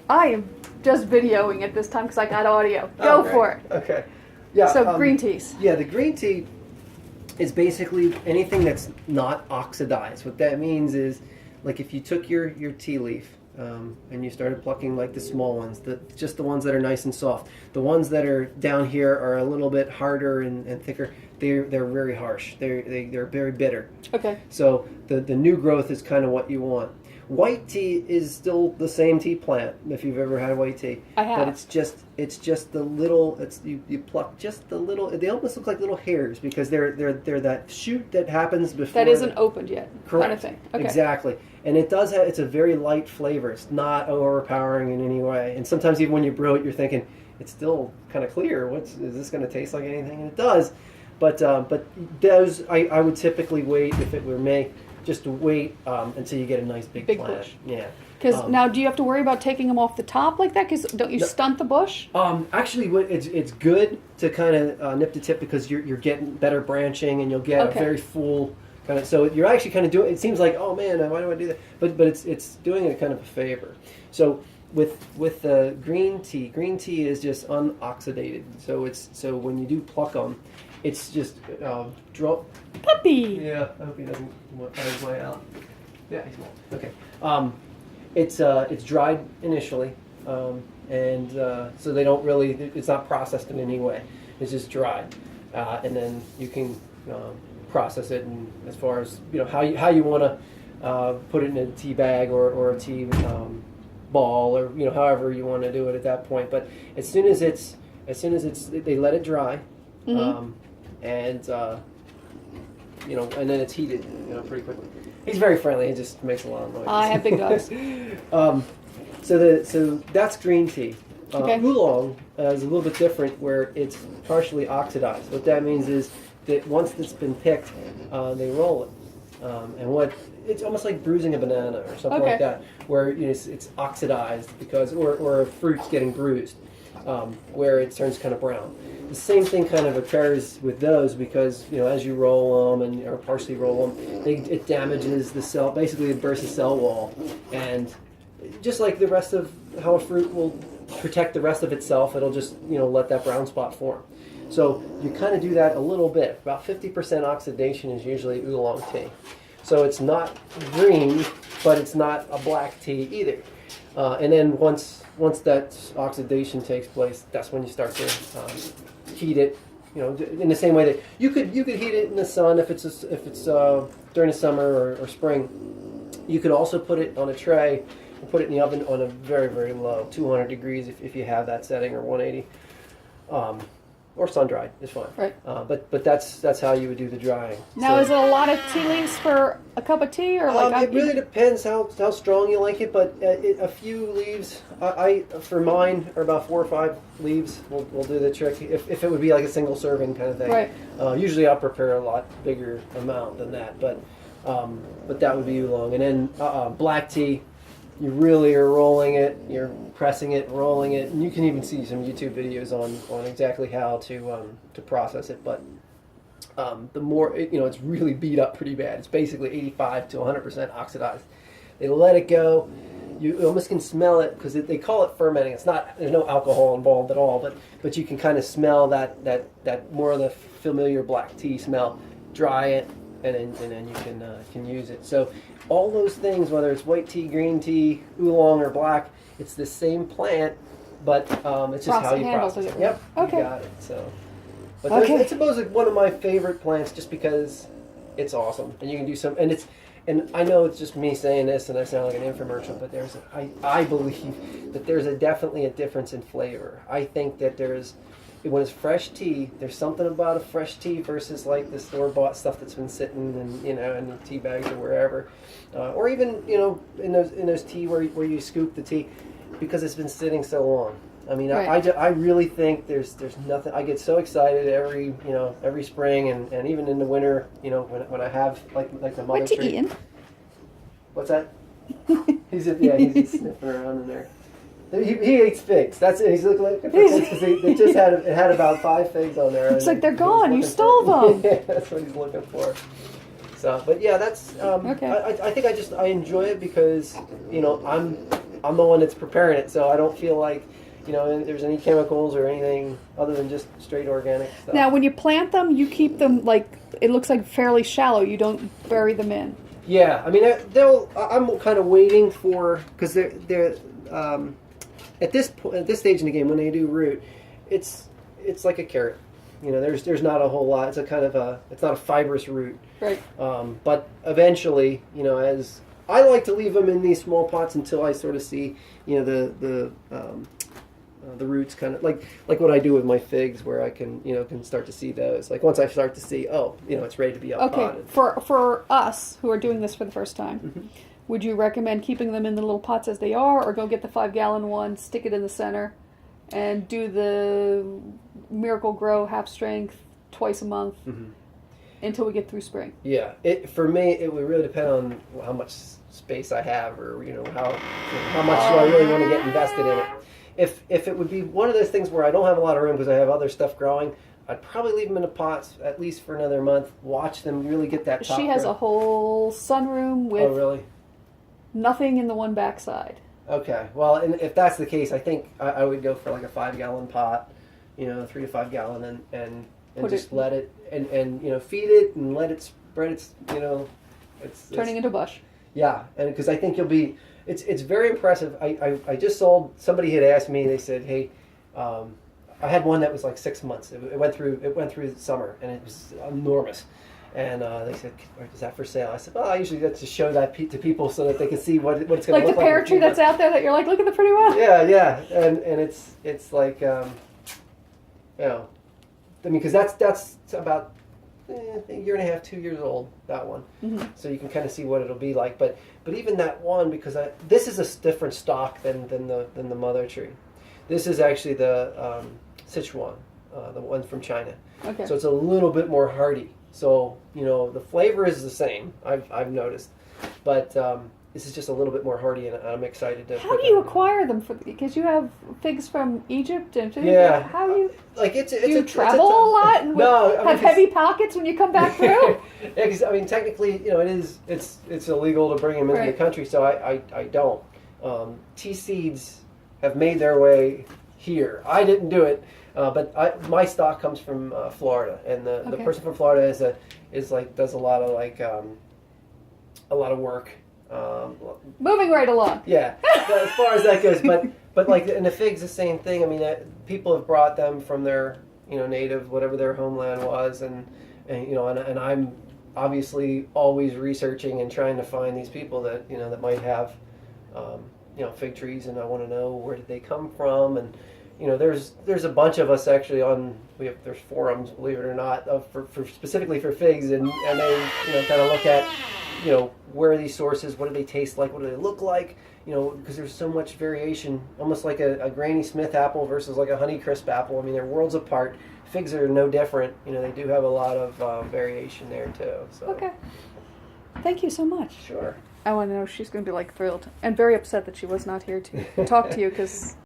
I am just videoing it this time because I got audio. Go for it. Okay. Yeah. So green teas. Yeah, the green tea is basically anything that's not oxidized. What that means is, like if you took your tea leaf and you started plucking like the small ones, just the ones that are nice and soft. The ones that are down here are a little bit harder and thicker. They're very harsh. They're very bitter. Okay. So the new growth is kind of what you want. White tea is still the same tea plant if you've ever had white tea. I have. But it's just the little you pluck just the little. They almost look like little hairs because they're that shoot that happens before That isn't opened yet. Correct. Kind of thing. Okay. Exactly. And it does have, it's a very light flavor. It's not overpowering in any way. And sometimes even when you brew it, you're thinking, it's still kind of clear. Is this going to taste like anything? And it does. But those, I would typically wait, if it were me, just to wait until you get a nice big plant. bush. Yeah. Because now, do you have to worry about taking them off the top like that? Because don't you stunt the bush? Actually, it's good to kind of nip the tip because you're getting better branching and you'll get a very full kind of. So you're actually kind of doing. It seems like, oh man, why do I do that? But it's doing it kind of a favor. So with green tea is just unoxidated. So when you do pluck them, it's just draw. Puppy. Yeah, I hope he doesn't find his way out. Yeah, he's won't. Okay. It's dried initially, and so they don't really. It's not processed in any way. It's just dried, and then you can process it. And as far as how you want to put it in a tea bag or a tea ball or however you want to do it at that point. But as soon as they let it dry, and and then it's heated pretty quickly. He's very friendly. He just makes a lot of noise. I have big dogs. So that's green tea. Okay. Oolong is a little bit different, where it's partially oxidized. What that means is that once it's been picked, they roll it, and it's almost like bruising a banana or something like that, where it's oxidized because or a fruit's getting bruised, where it turns kind of brown. The same thing kind of occurs with those because as you roll them or partially roll them, it damages the cell. Basically, it bursts the cell wall, and just like the rest of how a fruit will protect the rest of itself, it'll just let that brown spot form. So you kind of do that a little bit. About 50% oxidation is usually oolong tea. So it's not green, but it's not a black tea either. And then once that oxidation takes place, that's when you start to heat it. In the same way that you could heat it in the sun if it's during the summer or spring. You could also put it on a tray and put it in the oven on a very, very low 200 degrees if you have that setting, or 180. Or sun dried is fine. Right. But that's how you would do the drying. Now, is it a lot of tea leaves for a cup of tea, or it really depends how strong you like it. But a few leaves, I for mine are about 4 or 5 leaves. We'll do the trick. If it would be like a single serving kind of thing. Right. Usually I'll prepare a lot bigger amount than that. But that would be oolong. And then black tea. You really are rolling it, you're pressing it, rolling it, and you can even see some YouTube videos on exactly how to process it. But the more, it's really beat up pretty bad. It's basically 85 to 100% oxidized. They let it go. You almost can smell it because they call it fermenting. It's not. There's no alcohol involved at all, but you can kind of smell that more of the familiar black tea smell. Dry it, and then you can use it. So all those things, whether it's white tea, green tea, oolong, or black, it's the same plant, but it's just how you process it. Yep, okay. You got it. So, but it's supposedly one of my favorite plants just because it's awesome, and you can do some. And I know it's just me saying this, and I sound like an infomercial, but I believe that there's definitely a difference in flavor. I think that when it's fresh tea, there's something about a fresh tea versus like the store-bought stuff that's been sitting in the tea bags or wherever, or even in those tea where you scoop the tea, because it's been sitting so long. I mean, right. I really think there's nothing. I get so excited every spring and even in the winter, when I have like the mother tree. What you eating? What's that? He's just sniffing around in there. He eats figs. That's it. He's looking like because it just had about 5 figs on there. It's like they're gone. You stole them. Yeah, that's what he's looking for. So, but yeah, that's okay. I think I enjoy it because I'm the one that's preparing it, so I don't feel like, you know, there's any chemicals or anything other than just straight organic stuff. Now, when you plant them, you keep them like it looks like fairly shallow. You don't bury them in. Yeah, I mean, I'm kind of waiting for, because they're at this stage in the game when they do root, it's like a carrot. You know, there's not a whole lot. It's a kind of it's not a fibrous root. Right. But eventually, you know, as I like to leave them in these small pots until I sort of see, you know, the roots kind of like what I do with my figs, where I can start to see those. Like once I start to see, oh, you know, it's ready to be up Okay, for us who are doing this for the first time, would you recommend keeping them in the little pots as they are, or go get the 5-gallon one, stick it in the center, and do the Miracle Grow half strength twice a month until we get through spring? Yeah, for me, it would really depend on how much space I have, or how much do I really want to get invested in it. If it would be one of those things where I don't have a lot of room because I have other stuff growing, I'd probably leave them in the pots at least for another month. Watch them really get that top She has growth. a whole sunroom with Oh, really? nothing in the one backside. Okay. Well, and if that's the case, I think I would go for like a 5-gallon pot, 3 to 5 gallon, and just let it and feed it and let it spread its it's Turning into a bush. Yeah, and because I think you'll be. It's very impressive. I just sold. Somebody had asked me. They said, "Hey, I had one that was like 6 months. It went through the summer, and it was enormous." And they said, "Is that for sale?" I said, "Well, I usually like to show that to people so that they can see what it's going to Like look the like." pear tree that's out there that you're like, look at the pretty one. Yeah, and it's like I mean, because that's about a year and a half, 2 years old, that one. So you can kind of see what it'll be like. But even that one, because this is a different stock than the mother tree. This is actually the Sichuan, the one from China. Okay. So it's a little bit more hardy. So the flavor is the same. I've noticed, but this is just a little bit more hardy, and I'm excited to. How do you acquire them? Because you have figs from Egypt and Yeah. How do you? Like Do you travel a lot and have heavy pockets when you come back through? Yeah, because I mean, technically, it's illegal to bring them into the country, so I don't. Tea seeds have made their way here. I didn't do it, but my stock comes from Florida, and the person from Florida does a lot of work. Moving right along. Yeah, as far as that goes, but like in the figs, the same thing. I mean, people have brought them from their native, whatever their homeland was, and I'm obviously always researching and trying to find these people that that might have fig trees, and I want to know where did they come from, and there's a bunch of us actually there's forums, believe it or not, for specifically for figs, and they kind of look at where are these sources, what do they taste like, what do they look like, because there's so much variation, almost like a Granny Smith apple versus like a Honeycrisp apple. I mean, they're worlds apart. Figs are no different. They do have a lot of variation there too. So. Okay. Thank you so much. Sure. I want to know if she's going to be like thrilled and very upset that she was not here to talk to you because